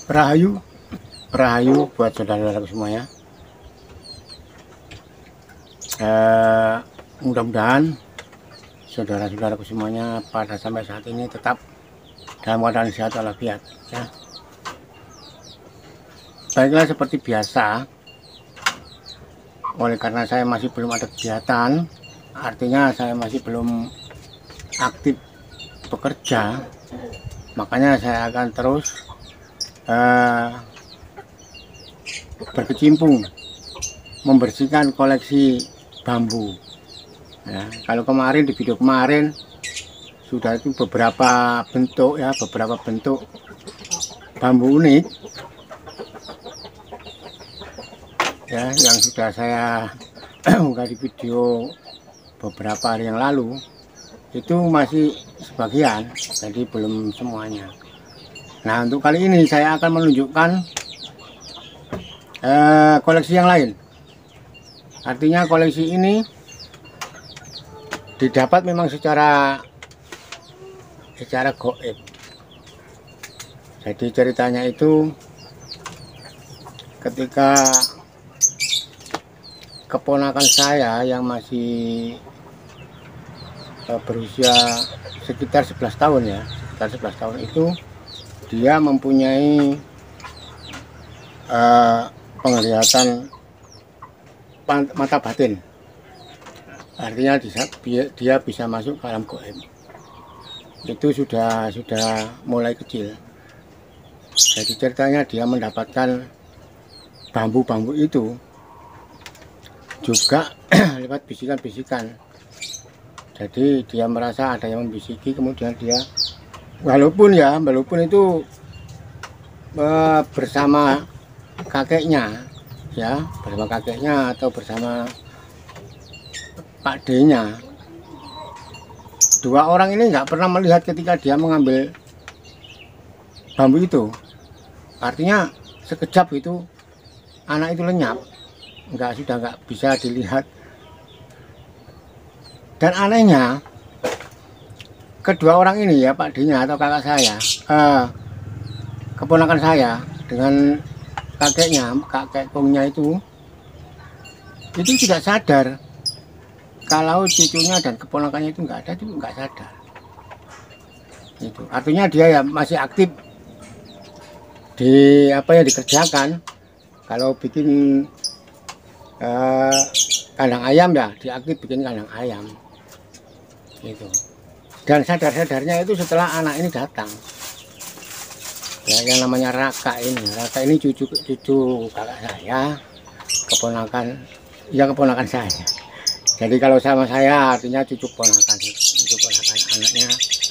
Rahayu, Rahayu buat saudara-saudaraku semuanya. Mudah-mudahan saudara-saudaraku semuanya pada sampai saat ini tetap dalam keadaan sehat walafiat ya. Baiklah, seperti biasa, oleh karena saya masih belum ada kegiatan, artinya saya masih belum aktif bekerja, makanya saya akan terus berkecimpung membersihkan koleksi bambu ya. Kalau kemarin di video kemarin sudah itu beberapa bentuk ya, beberapa bentuk bambu unik ya, yang sudah saya unggah di video beberapa hari yang lalu. Itu masih sebagian, jadi belum semuanya. Nah, untuk kali ini saya akan menunjukkan koleksi yang lain. Artinya koleksi ini didapat memang secara gaib. Jadi ceritanya itu ketika keponakan saya yang masih berusia sekitar 11 tahun ya, sekitar 11 tahun itu dia mempunyai penglihatan mata batin. Artinya dia bisa masuk ke alam gaib. Itu sudah mulai kecil. Jadi ceritanya dia mendapatkan bambu-bambu itu juga lewat bisikan-bisikan. Jadi dia merasa ada yang membisiki, kemudian dia walaupun itu bersama kakeknya ya, bersama kakeknya atau bersama Pak D-nya, dua orang ini nggak pernah melihat ketika dia mengambil bambu itu. Artinya sekejap itu anak itu lenyap, sudah nggak bisa dilihat. Dan anehnya kedua orang ini ya, Pak D-nya atau kakak saya, keponakan saya dengan kakek kongnya itu tidak sadar kalau cucunya dan keponakannya itu nggak ada, itu nggak sadar. Itu artinya dia ya masih aktif di dikerjakan. Kalau bikin kandang ayam ya, dia aktif bikin kandang ayam gitu. Dan sadar-sadarnya itu setelah anak ini datang ya, yang namanya Raka ini cucu kakak saya, keponakan saya. Jadi kalau sama saya artinya cucu ponakan anaknya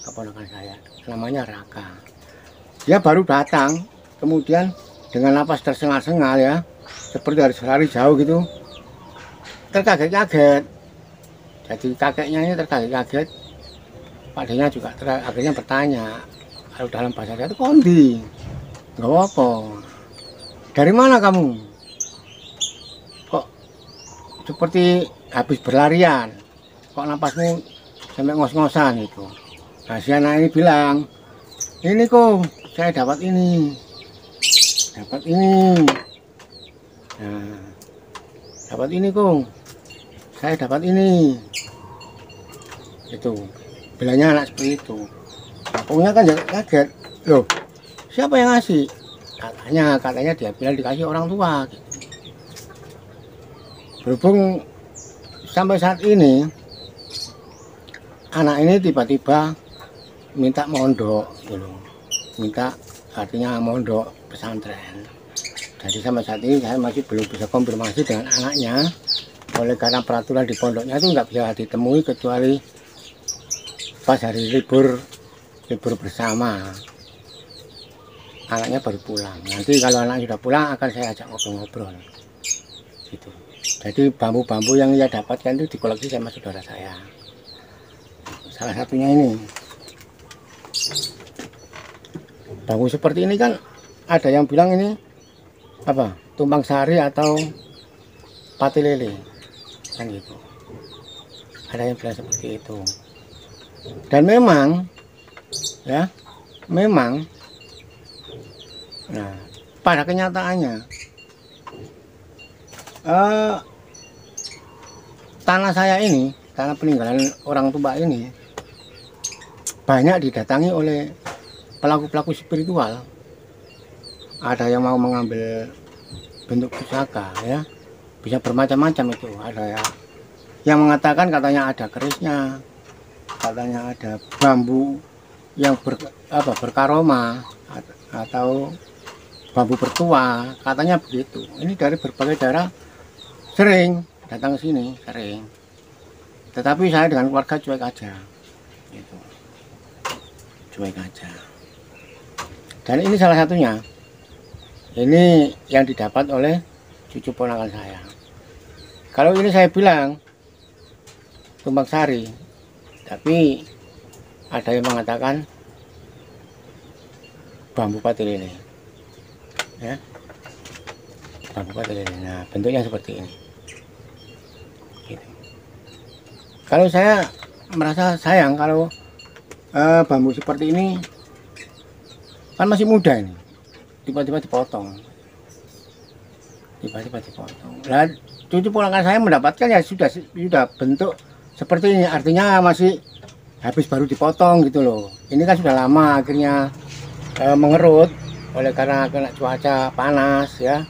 keponakan saya, namanya Raka. Dia baru datang, kemudian dengan napas tersengal-sengal ya, seperti harus lari jauh gitu, terkaget-kaget. Jadi kakeknya ini terkaget-kaget, Pak D-nya juga akhirnya bertanya, kalau dalam bahasa saya itu kondi, nggak apa, dari mana kamu? Kok seperti habis berlarian, kok napasmu sampai ngos-ngosan itu. Nah, si anak ini bilang, ini kok saya dapat ini. Nah, dapat ini kok, saya dapat ini. Itu bilangnya anak seperti itu. Pokoknya kan kaget, loh siapa yang ngasih? Katanya dia bilang dikasih orang tua gitu. Berhubung sampai saat ini anak ini tiba-tiba minta mondok gitu, artinya mondok pesantren. Jadi sampai saat ini saya masih belum bisa konfirmasi dengan anaknya, oleh karena peraturan di pondoknya itu nggak bisa ditemui kecuali pas hari libur bersama, anaknya baru pulang. Nanti kalau anak sudah pulang akan saya ajak ngobrol-ngobrol gitu. Jadi bambu-bambu yang ia dapatkan itu dikoleksi sama saudara saya. Salah satunya ini bambu seperti ini kan, ada yang bilang ini apa, tumpang sari atau pati lele kan gitu, ada yang bilang seperti itu. Dan memang Nah, pada kenyataannya eh, tanah saya ini, tanah peninggalan orang tua ini banyak didatangi oleh pelaku-pelaku spiritual. Ada yang mau mengambil bentuk pusaka, ya, bisa bermacam-macam itu. Ada ya yang mengatakan katanya ada kerisnya, katanya ada bambu yang berkaroma atau bambu bertua, katanya begitu. Ini dari berbagai daerah sering datang ke sini, sering. Tetapi saya dengan keluarga cuek aja, gitu. Cuek aja. Dan ini salah satunya. Ini yang didapat oleh cucu ponakan saya. Kalau ini saya bilang tumbang sari, tapi ada yang mengatakan bambu pati lele, ya, bambu pati lele. Nah, bentuknya seperti ini. Gitu. Kalau saya merasa sayang kalau bambu seperti ini kan masih muda ini, tiba-tiba dipotong, Nah, cucu ponakan saya mendapatkan ya sudah bentuk seperti ini, artinya masih habis baru dipotong gitu loh. Ini kan sudah lama akhirnya mengerut oleh karena kena cuaca panas, ya,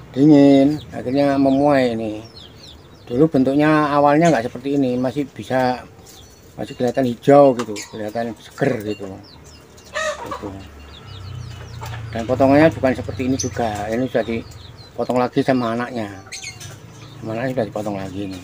dingin, akhirnya memuai ini. Dulu bentuknya awalnya nggak seperti ini, masih kelihatan hijau gitu, kelihatan seger gitu. Gitu. Dan potongannya bukan seperti ini juga, ini sudah dipotong lagi sama anaknya, sudah dipotong lagi ini.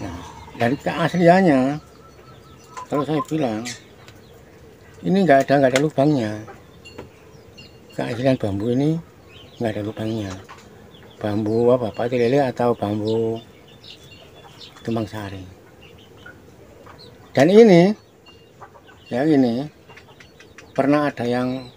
Nah, dari keasliannya, kalau saya bilang ini nggak ada lubangnya. Keaslian bambu ini nggak ada lubangnya. Bambu pati lele atau bambu tumbang sari. Dan ini, ya, ini pernah ada yang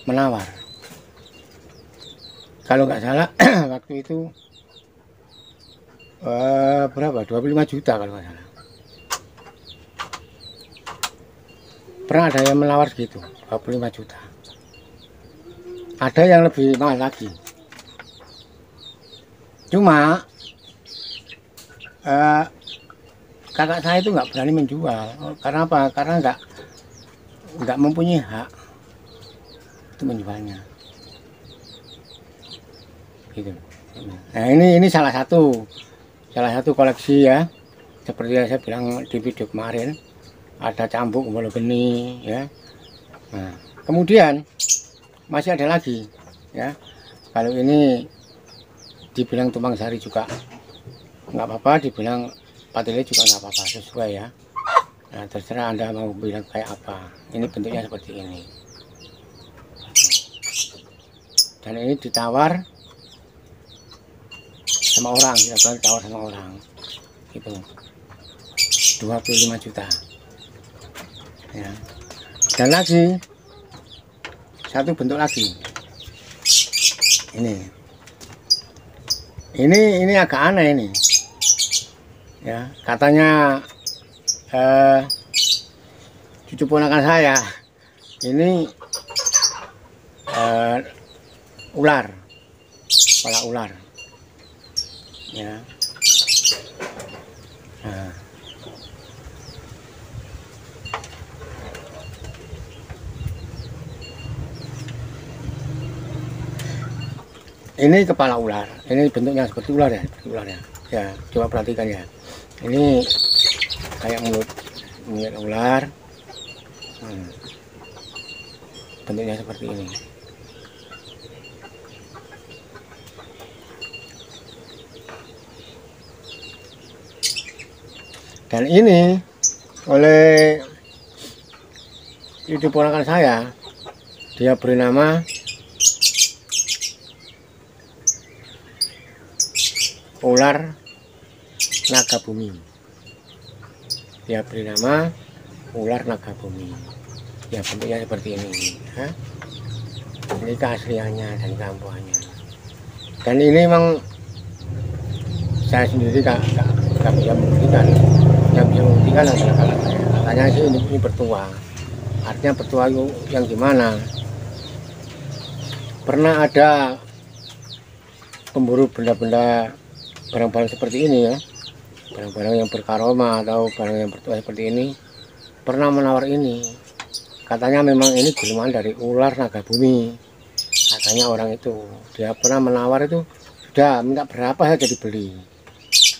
menawar. Kalau nggak salah waktu itu berapa? 25 juta kalau nggak salah. Pernah ada yang menawar segitu, 25 juta. Ada yang lebih mahal lagi. Cuma kakak saya itu nggak berani menjual. Karena apa? Karena nggak mempunyai hak itu menjualnya, gitu. Nah, ini salah satu koleksi, ya, seperti yang saya bilang di video kemarin, ada cambuk bolo geni, ya. Nah, kemudian masih ada lagi, ya. Kalau ini dibilang tumbang sari juga nggak apa-apa, dibilang pati lele juga nggak apa-apa, sesuai, ya. Nah, terserah Anda mau bilang kayak apa. Ini bentuknya seperti ini. Dan ini ditawar sama orang, ditawar sama orang, gitu, 25 juta, ya. Dan lagi satu bentuk lagi, ini agak aneh ini, ya, katanya cucu ponakan saya ini ular, kepala ular, ya. Nah, ini kepala ular, ini bentuknya seperti ular, ya, ya, coba perhatikan, ya. Ini kayak mulut ular, bentuknya seperti ini. Dan ini oleh cucu ponakan saya, dia beri nama ular naga bumi. Dia beri nama ular naga bumi. Ya, bentuknya seperti ini, ya. Ini keasliannya dan keampuhannya. Dan ini memang saya sendiri gak bisa membuktikan. Yang bisa membuktikan adalah kakak saya. Katanya sih ini bertua. Artinya bertua yang gimana? pernah ada pemburu benda-benda barang-barang seperti ini ya, barang-barang yang berkaroma atau barang yang bertuah seperti ini, pernah menawar ini. Katanya memang ini gulungan dari ular naga bumi. Katanya orang itu, dia pernah menawar itu, sudah minta berapa saja dibeli.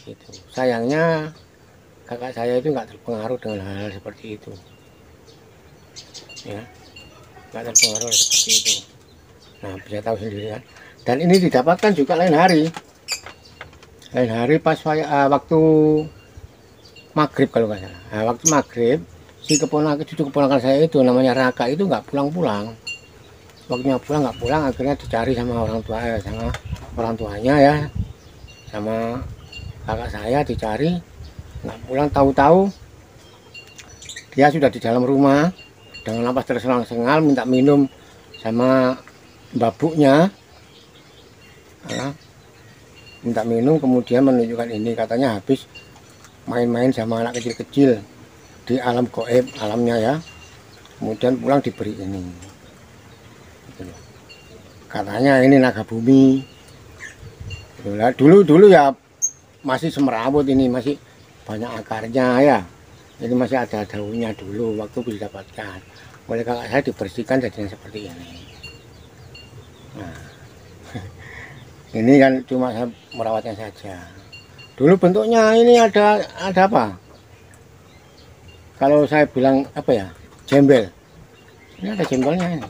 Gitu. Sayangnya kakak saya itu nggak terpengaruh dengan hal-hal seperti itu. Ya, nggak terpengaruh seperti itu. Nah, bisa tahu sendiri kan. Dan ini didapatkan juga lain hari pas waktu maghrib kalau nggak salah. Nah, waktu maghrib si cucu keponakan saya itu namanya Raka itu nggak pulang-pulang. Waktunya pulang nggak pulang, akhirnya dicari sama orang tuanya ya, sama kakak saya dicari nggak pulang. Tahu-tahu dia sudah di dalam rumah dengan napas tersengal-sengal minta minum sama babuknya. Nah, minta minum, kemudian menunjukkan ini, katanya habis main-main sama anak kecil-kecil di alam gaib, alamnya ya, kemudian pulang diberi ini. Katanya ini naga bumi. Dulu ya masih semerawut, ini masih banyak akarnya ya, jadi masih ada daunnya dulu waktu didapatkan oleh kakak saya, dibersihkan jadinya seperti ini. Nah, ini kan cuma saya merawatnya saja. Dulu bentuknya ini ada apa? Kalau saya bilang apa ya? Jembel. Ini ada jembelnya ini.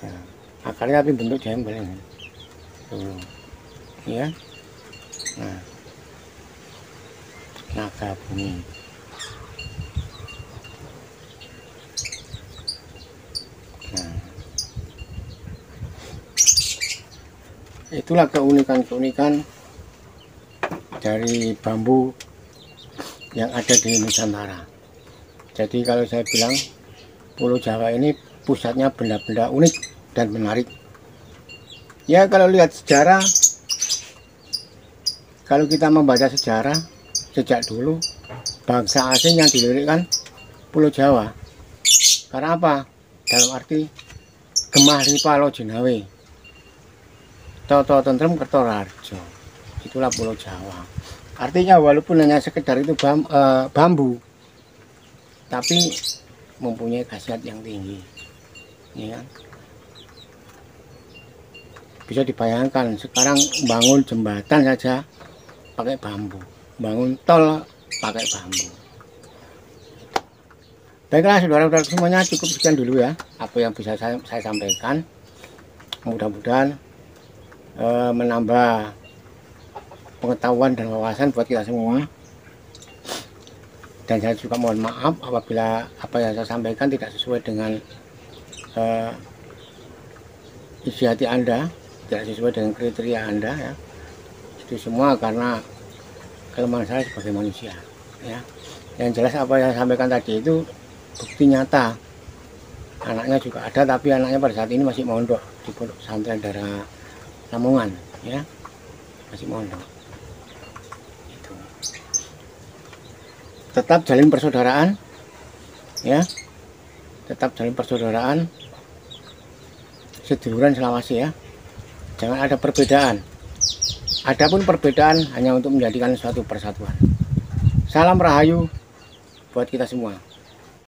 Nah, akarnya tapi bentuk jembel ini. Tuh. Ya. Nah. Naga bumi. Nah. Itulah keunikan-keunikan dari bambu yang ada di Nusantara. Jadi kalau saya bilang Pulau Jawa ini pusatnya benda-benda unik dan menarik. Ya kalau lihat sejarah, kalau kita membaca sejarah sejak dulu, bangsa asing yang dilirikkan Pulau Jawa. Karena apa? Dalam arti gemah ripa lo jinawe, toto tentrem kertorarjo. Itulah Pulau Jawa. Artinya walaupun hanya sekedar itu bambu, tapi mempunyai khasiat yang tinggi. Ya. Bisa dibayangkan sekarang bangun jembatan saja pakai bambu, bangun tol pakai bambu. Baiklah saudara-saudara semuanya, cukup sekian dulu ya apa yang bisa saya sampaikan. Mudah-mudahan menambah pengetahuan dan wawasan buat kita semua. Dan saya juga mohon maaf apabila apa yang saya sampaikan tidak sesuai dengan isi hati Anda, tidak sesuai dengan kriteria Anda ya. Itu semua karena kelemahan saya sebagai manusia ya. Yang jelas apa yang saya sampaikan tadi itu bukti nyata. Anaknya juga ada, tapi anaknya pada saat ini masih mondok di Pondok Pesantren Daerah Lamongan ya, masih mondok. Itu. Tetap jalin persaudaraan ya, tetap jalin persaudaraan, seduluran selawase ya. Jangan ada perbedaan. Adapun perbedaan hanya untuk menjadikan suatu persatuan. Salam Rahayu buat kita semua.